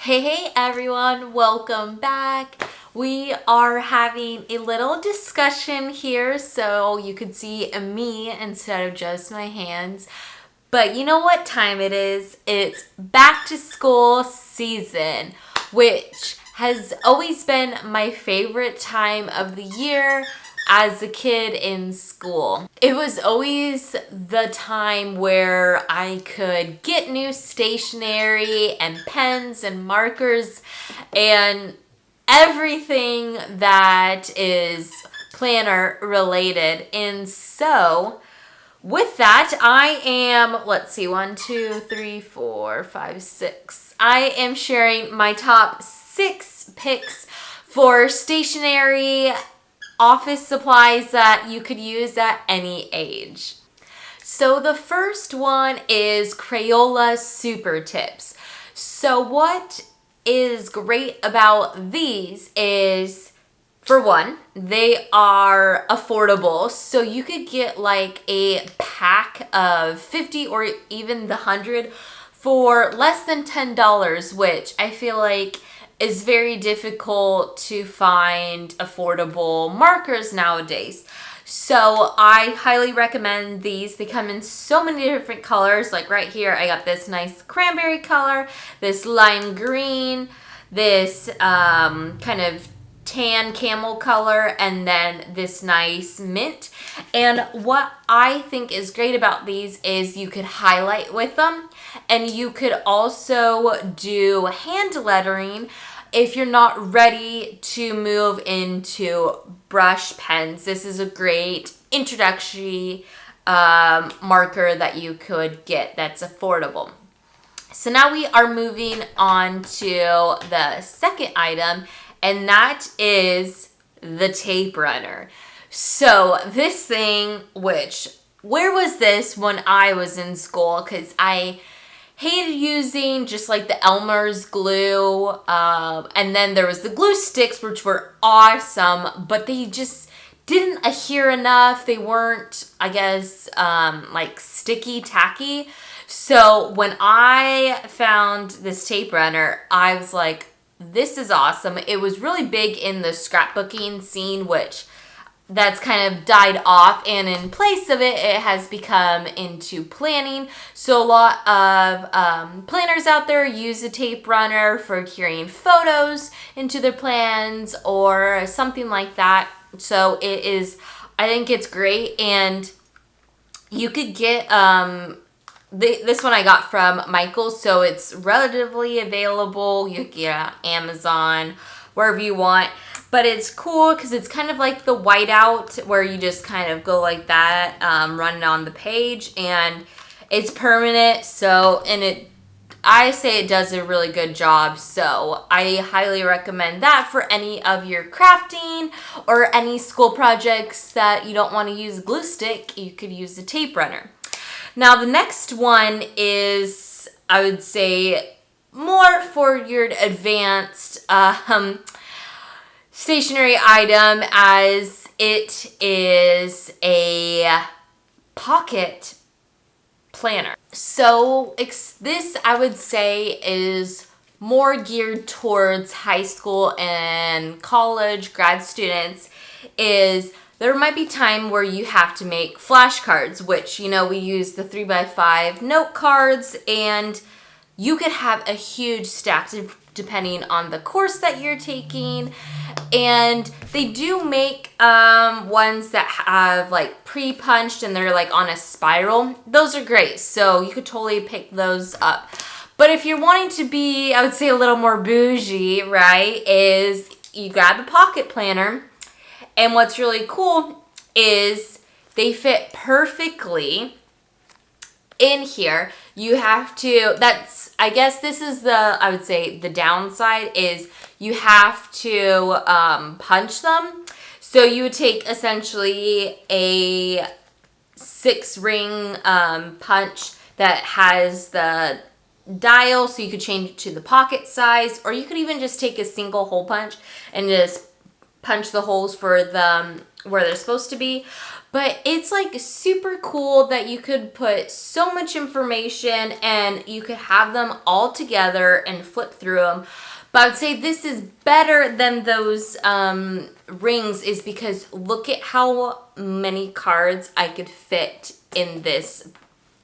Hey everyone, welcome back. We are having a little discussion here so you could see me instead of just my hands. But you know what time it is? It's back to school season, which has always been my favorite time of the year as a kid in school. It was always the time where I could get new stationery and pens and markers and everything that is planner related. And so with that, I am, let's see, 1, 2, 3, 4, 5, 6. I am sharing my top 6 picks for stationery office supplies that you could use at any age. So the first one is Crayola Super-tips. So what is great about these is, for one, they are affordable. So you could get like a pack of 50 or even the 100 for less than $10, which I feel like is very difficult to find affordable markers nowadays. So I highly recommend these. They come in so many different colors. Like right here, I got this nice cranberry color, this lime green, this kind of tan camel color, and then this nice mint. And what I think is great about these is you could highlight with them, and you could also do hand lettering if you're not ready to move into brush pens. This is a great introductory marker that you could get that's affordable. So now we are moving on to the second item, and that is the tape runner. So this thing, where was this when I was in school? Because I hated using just like the Elmer's glue, and then there was the glue sticks, which were awesome, but they just didn't adhere enough. They weren't, I guess, like sticky, tacky. So when I found this tape runner, I was like, this is awesome. It was really big in the scrapbooking scene, which that's kind of died off, and in place of it, it has become into planning. So a lot of planners out there use a tape runner for carrying photos into their plans or something like that. So it is, I think it's great, and you could get this one I got from Michael's, so it's relatively available. You can get it on Amazon, wherever you want. But it's cool because it's kind of like the whiteout where you just kind of go like that, run it on the page, and it's permanent. So, I say it does a really good job. So I highly recommend that for any of your crafting or any school projects that you don't want to use a glue stick. You could use a tape runner. Now the next one is, I would say, more for your advanced stationery item, as it is a pocket planner. So this, I would say, is more geared towards high school and college grad students. Is there might be time where you have to make flashcards, which, you know, we use the 3x5 note cards, and you could have a huge stack depending on the course that you're taking. And they do make ones that have like pre-punched and they're like on a spiral. Those are great. So you could totally pick those up. But if you're wanting to be, I would say, a little more bougie, right, is you grab a pocket planner. And what's really cool is they fit perfectly in here. You have to, I guess this is I would say the downside is you have to punch them. So you would take essentially a 6-ring punch that has the dial, so you could change it to the pocket size, or you could even just take a single hole punch and just punch the holes for where they're supposed to be. But it's like super cool that you could put so much information and you could have them all together and flip through them. But I would say this is better than those rings is because look at how many cards I could fit in this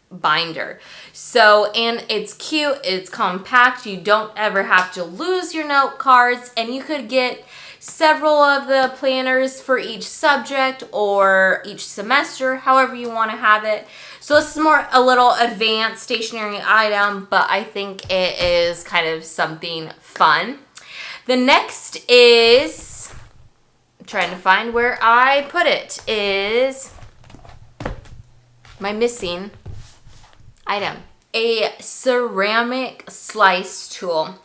binder. So, and it's cute, it's compact, you don't ever have to lose your note cards, and you could get several of the planners for each subject or each semester, however you want to have it. So this is more a little advanced stationery item, but I think it is kind of something fun. The next is, I'm trying to find where I put it, is my missing item, a ceramic slice tool.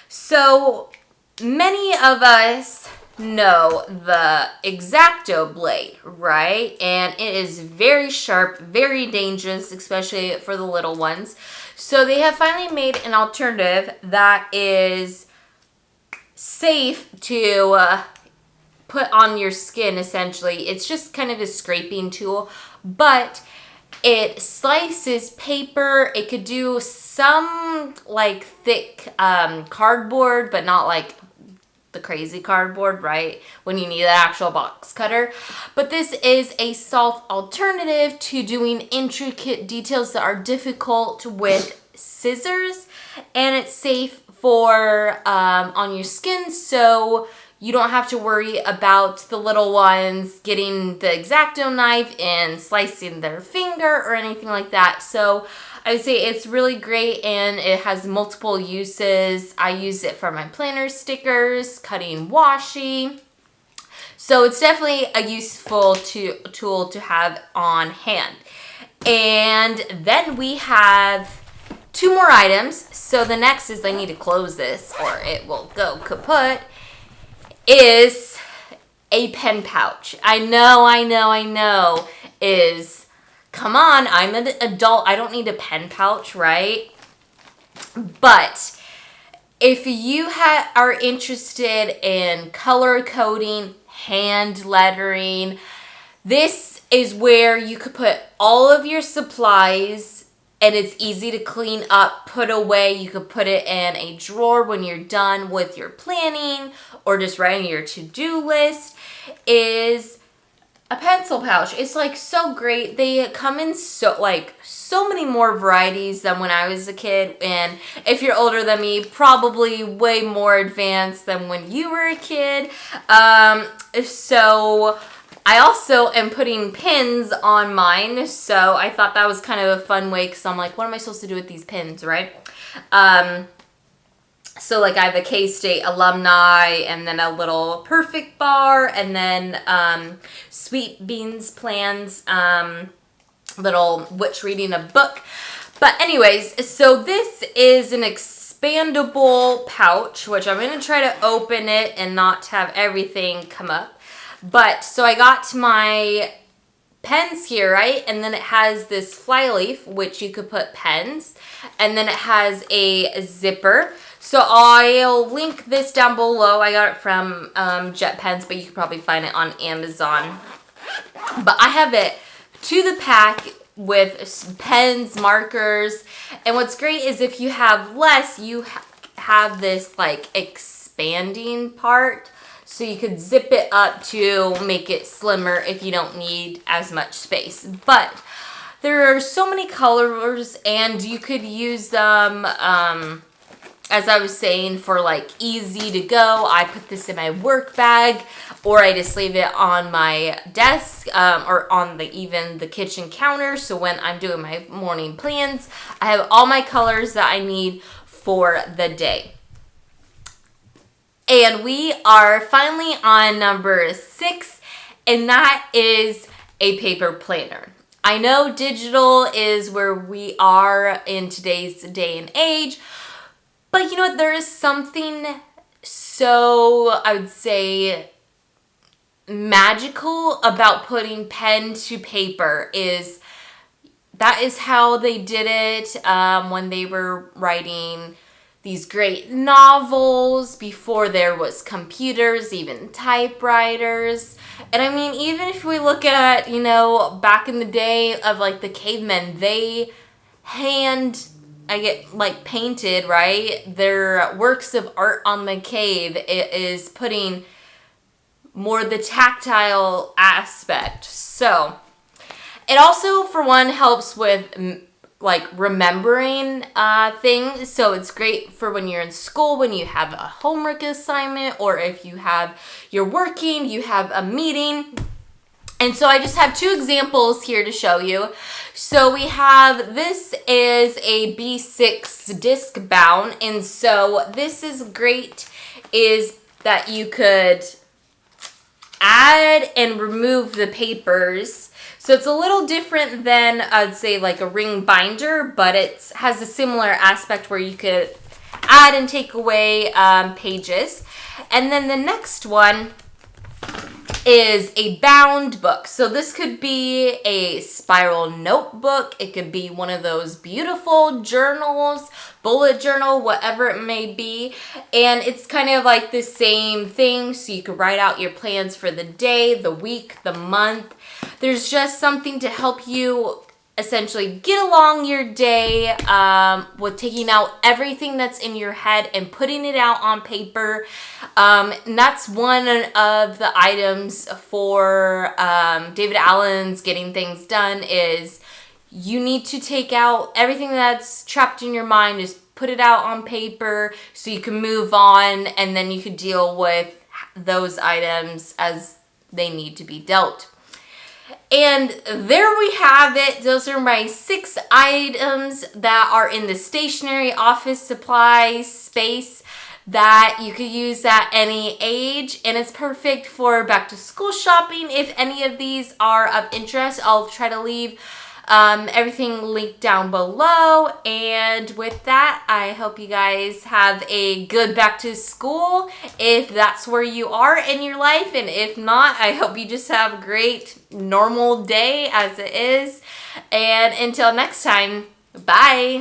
So many of us know the X-Acto blade, right? And it is very sharp, very dangerous, especially for the little ones. So they have finally made an alternative that is safe to put on your skin, essentially. It's just kind of a scraping tool, but it slices paper. It could do some like thick cardboard, but not like the crazy cardboard, right? When you need an actual box cutter. But this is a soft alternative to doing intricate details that are difficult with scissors. And it's safe for on your skin, so you don't have to worry about the little ones getting the X-Acto knife and slicing their finger or anything like that. So I would say it's really great and it has multiple uses. I use it for my planner stickers, cutting washi. So it's definitely a useful tool to have on hand. And then we have 2 more items. So the next is, I need to close this or it will go kaput, is a pen pouch. I know, is, come on, I'm an adult, I don't need a pen pouch, right? But if you are interested in color coding, hand lettering, this is where you could put all of your supplies and it's easy to clean up, put away. You could put it in a drawer when you're done with your planning or just writing your to-do list. Is a pencil pouch. It's like so great. They come in so many more varieties than when I was a kid. And if you're older than me, probably way more advanced than when you were a kid. So I also am putting pins on mine, so I thought that was kind of a fun way because I'm like, what am I supposed to do with these pins, right? So like I have a K-State alumni and then a little perfect bar and then sweet beans plans, little witch reading a book. But anyways, so this is an expandable pouch, which I'm going to try to open it and not have everything come up. But so I got my pens here, right? And then it has this flyleaf, which you could put pens. And then it has a zipper. So I'll link this down below. I got it from Jet Pens, but you could probably find it on Amazon. But I have it to the pack with pens, markers. And what's great is if you have less, you have this like expanding part. So you could zip it up to make it slimmer if you don't need as much space. But there are so many colors and you could use them, as I was saying, for like easy to go. I put this in my work bag or I just leave it on my desk or on even the kitchen counter. So when I'm doing my morning plans, I have all my colors that I need for the day. And we are finally on number 6, and that is a paper planner. I know digital is where we are in today's day and age, but you know what? There is something so, I would say, magical about putting pen to paper. That is how they did it when they were writing these great novels before there was computers, even typewriters. And I mean, even if we look at, back in the day of like the cavemen, they painted, right? Their works of art on the cave. It is putting more the tactile aspect. So it also, for one, helps with like remembering things. So it's great for when you're in school, when you have a homework assignment, or if you're working, you have a meeting. And so I just have 2 examples here to show you. So this is a B6 disc bound. And so this is great, is that you could add and remove the papers. So it's a little different than, I'd say, like a ring binder, but it has a similar aspect where you could add and take away pages. And then the next one is a bound book. So this could be a spiral notebook. It could be one of those beautiful journals, bullet journal, whatever it may be. And it's kind of like the same thing. So you could write out your plans for the day, the week, the month. There's just something to help you essentially get along your day with taking out everything that's in your head and putting it out on paper. And that's one of the items for David Allen's Getting Things Done is you need to take out everything that's trapped in your mind, just put it out on paper so you can move on, and then you could deal with those items as they need to be dealt. And there we have it. Those are my 6 items that are in the stationery office supply space that you could use at any age. And it's perfect for back to school shopping. If any of these are of interest, I'll try to leave everything linked down below. And with that, I hope you guys have a good back to school if that's where you are in your life. And if not, I hope you just have a great normal day as it is. And until next time, bye.